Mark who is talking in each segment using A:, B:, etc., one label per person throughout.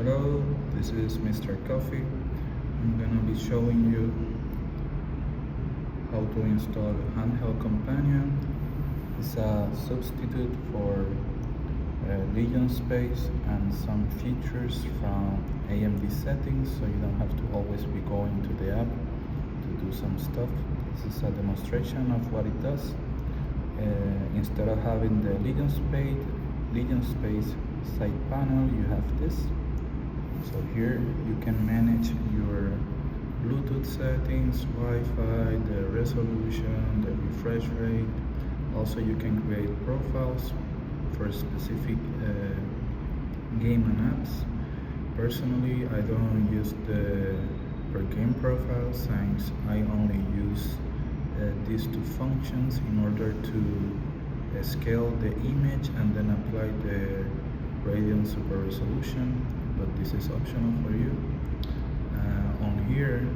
A: Hello, this is Mr. Coffee. I'm gonna be showing you how to install Handheld Companion. It's a substitute for Legion Space and some features from AMD settings, so you don't have to always be going to the app to do some stuff. This is a demonstration of what it does. Instead of having the Legion Space side panel, you have this. So here you can manage your Bluetooth settings, Wi-Fi, the resolution, the refresh rate. Also you can create profiles for specific game and apps. Personally, I don't use the per game profile since I only use these two functions in order to scale the image and then apply the gradient super resolution, but this is optional for you. On here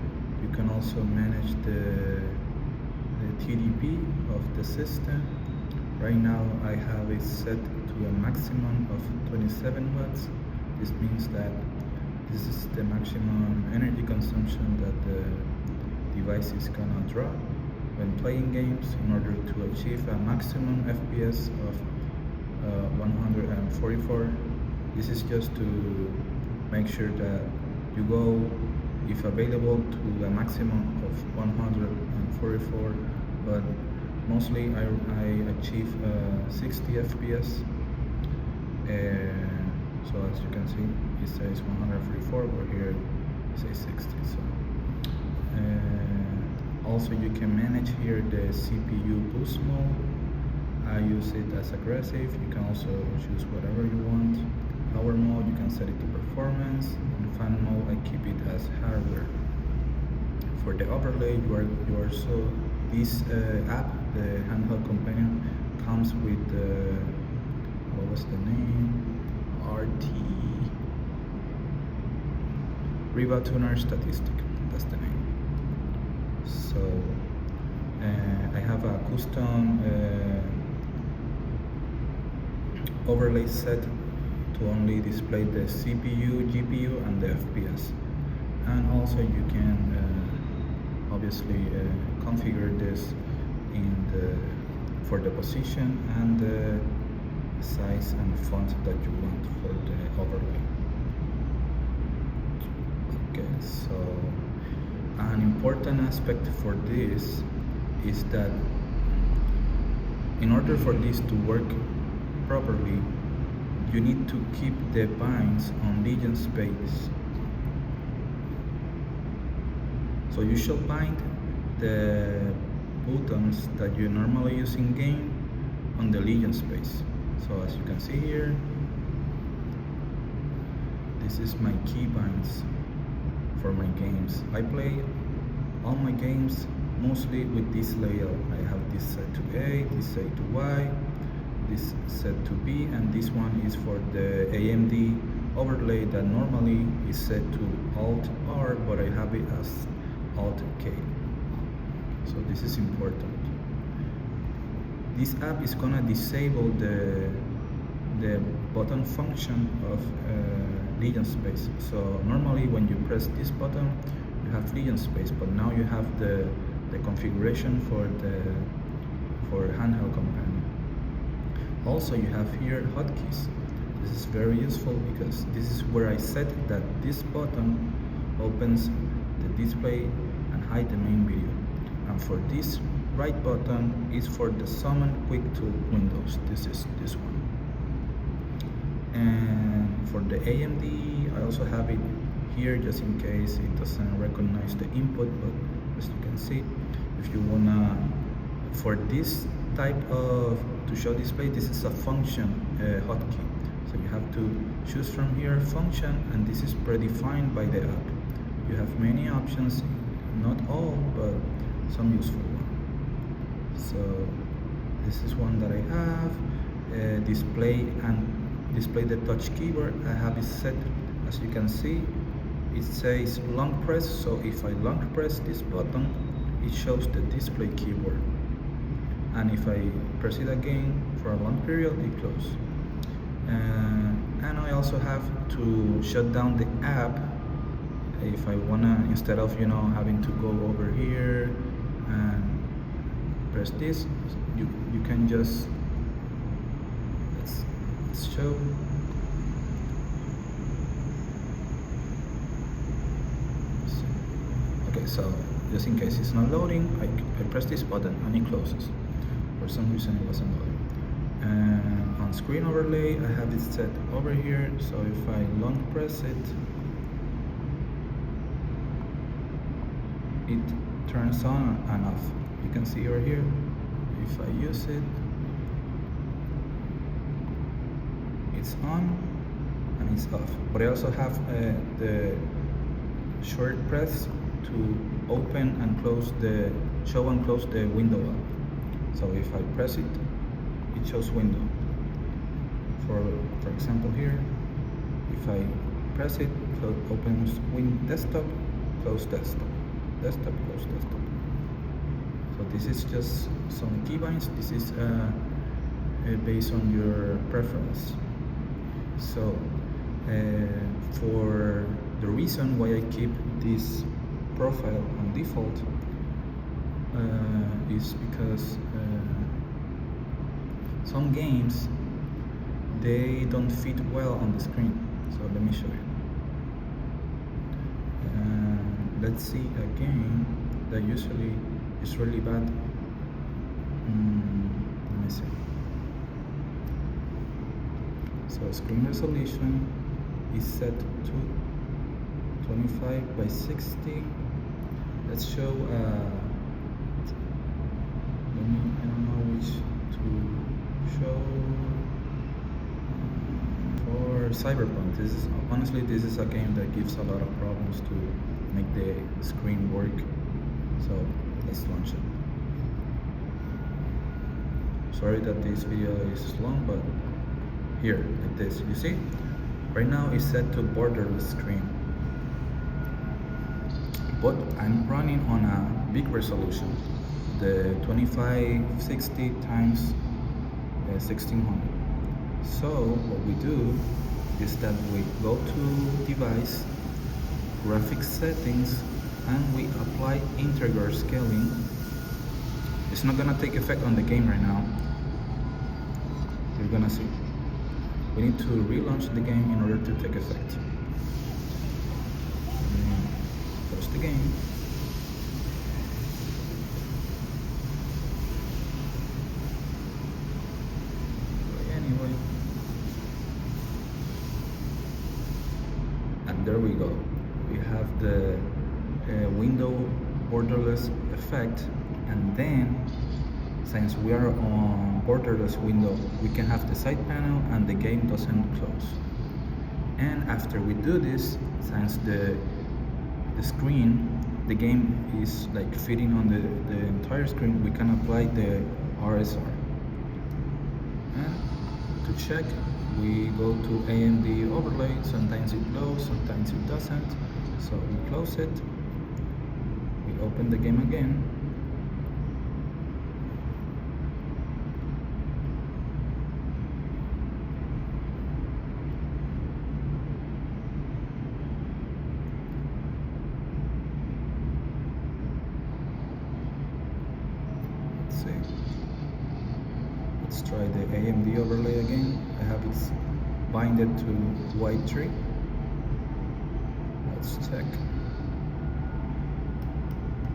A: you can also manage the TDP of the system. Right now I have it set to a maximum of 27 watts. This means that this is the maximum energy consumption that the device is gonna draw when playing games in order to achieve a maximum FPS of 144. This is just to make sure that you go, if available, to a maximum of 144, but mostly I achieve 60 FPS. So as you can see, it says 144, but here it says 60. So also you can manage here the CPU boost mode. I use it as aggressive. You can also choose whatever you want. Power mode, you can set it to performance. In fan mode, I keep it as hardware. For the overlay, this app, the Handheld Companion, comes with the, what was the name? Riva Tuner Statistic, that's the name. So I have a custom overlay set to only display the CPU, GPU and the FPS. And also you can obviously configure this for the position and the size and font that you want for the overlay. Okay, so an important aspect for this is that in order for this to work properly, you need to keep the binds on Legion Space. So you shall bind the buttons that you normally use in game on the Legion Space. So as you can see here, this is my key binds for my games. I play all my games mostly with this layout. I have this set to A, this set to Y, this set to B, and this one is for the AMD overlay that normally is set to Alt R, but I have it as Alt K. So this is important. This app is gonna disable the button function of Legion Space. So normally when you press this button, you have Legion Space, but now you have the configuration for Handheld Companion. Also you have here hotkeys. This is very useful because this is where I set that this button opens the display and hide the main video. And for this right button is for the summon quick tool windows. This is this one. And for the AMD, I also have it here just in case it doesn't recognize the input, but as you can see, if you wanna, for this type of to show display, this is a function hotkey. So you have to choose from here function, and this is predefined by the app. You have many options, not all, but some useful ones. So this is one that I have. Display the touch keyboard. I have it set, as you can see, it says long press. So if I long press this button, it shows the display keyboard. And if I press it again for a long period, it closes. And I also have to shut down the app if I wanna, instead of having to go over here and press this. You can just let's show. Okay, so just in case it's not loading, I press this button and it closes. For some reason it wasn't loading. And on screen overlay, I have it set over here, so if I long press it, it turns on and off. You can see over here, if I use it, it's on and it's off. But I also have the short press to open and close the show and close the window up. So if I press it, it shows window. For example here, if I press it, opens desktop, close desktop, desktop, close desktop. So this is just some keybinds. This is based on your preference. So for the reason why I keep this profile on default is because some games, they don't fit well on the screen. So let me show you. Let's see a game that usually is really bad. Let me see. So screen resolution is set to 25 by 60. Let's show I don't know which to show. For Cyberpunk, this is a game that gives a lot of problems to make the screen work. So let's launch it. Sorry that this video is long, but here, like this, you see? Right now it's set to borderless screen. But I'm running on a big resolution, the 2560 times 1600. So what we do is that we go to device, graphics settings, and we apply integer scaling. It's not gonna take effect on the game right now. You're gonna see. We need to relaunch the game in order to take effect. Close the game. Anyway. And there we go. We have the window borderless effect, and then since we are on borderless window, we can have the side panel and the game doesn't close. And after we do this, since the screen, the game is like fitting on the entire screen, we can apply the RSR. And to check, we go to AMD overlay. Sometimes it loads, sometimes it doesn't. So we close it, we open the game again, let's see, let's try the AMD overlay again. I have it binded to white tree. Let's check.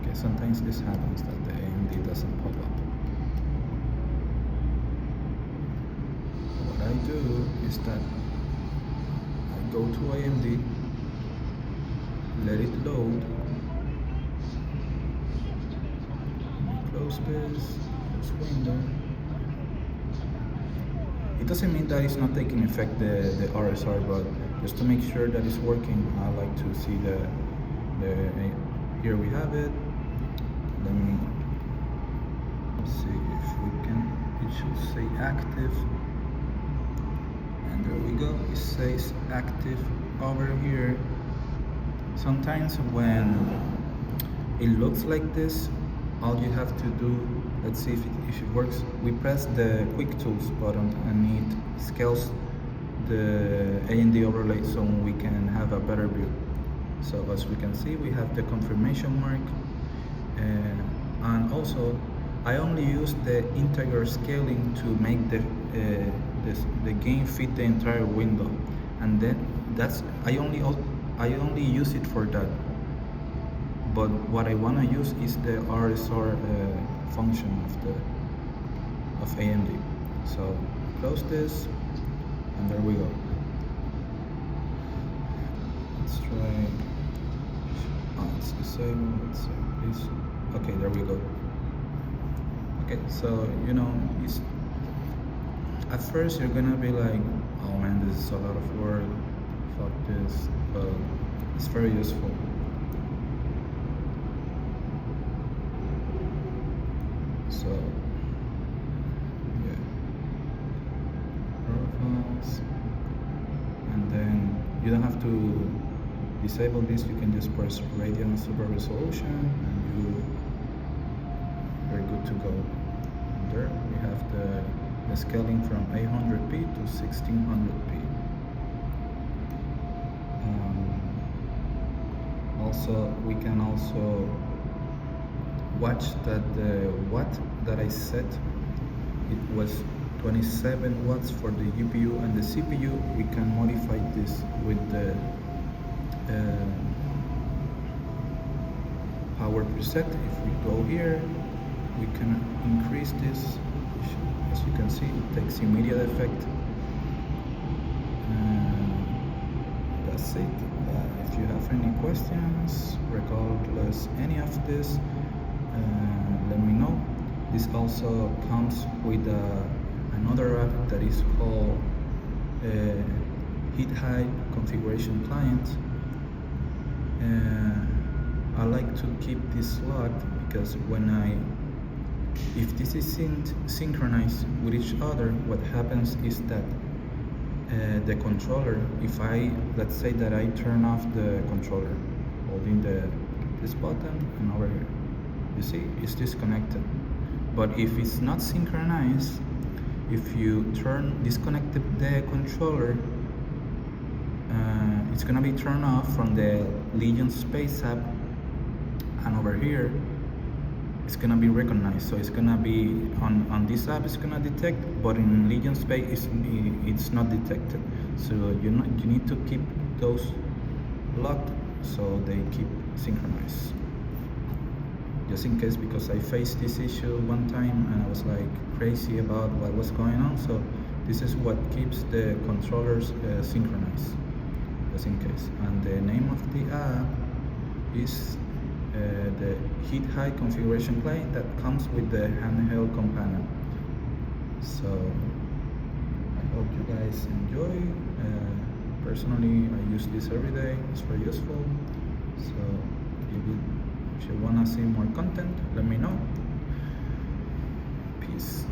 A: Okay, sometimes this happens that the AMD doesn't pop up. What I do is that I go to AMD, let it load, close this, close window. It doesn't mean that it's not taking effect the RSR, but just to make sure that it's working, I like to see the here we have it. Let me see if we can, it should say active, and there we go, it says active over here. Sometimes when it looks like this, all you have to do, let's see if it works, we press the quick tools button and it scales the AMD overlay so we can have a better view. So as we can see, we have the confirmation mark, and also I only use the integer scaling to make the game fit the entire window, and then I only use it for that. But what I wanna use is the RSR function of AMD. So close this, and there we go. Let's try. Oh, it's disabled. Let's see, please. Okay, there we go. Okay, so it's at first you're gonna be like, oh man, this is a lot of work. Fuck this, but it's very useful. So yeah, profiles, and then you don't have to disable this. You can just press Radeon Super Resolution, and you're good to go. And there we have the scaling from 800p to 1600p. Also, we can also watch that the watt that I set, it was 27 watts for the GPU and the CPU. We can modify this with the power preset. If we go here, we can increase this. As you can see, it takes immediate effect. That's it. If you have any questions regardless any of this, let me know. This also comes with another app that is called Handheld configuration client. I like to keep this locked because if this is synchronized with each other, what happens is that the controller, let's say that I turn off the controller holding this button, and over here, you see, it's disconnected. But if it's not synchronized, if you disconnect the controller, it's gonna be turned off from the Legion Space app, and over here it's gonna be recognized. So it's gonna be on this app, it's gonna detect, but in Legion Space it's not detected. So you need to keep those locked so they keep synchronized. Just in case, because I faced this issue one time and I was like crazy about what was going on. So this is what keeps the controllers synchronized, just in case. And the name of the app is the Handheld configuration client that comes with the Handheld companion. So I hope you guys enjoy. Personally, I use this every day. It's very useful. So if you want to see more content, let me know. Peace.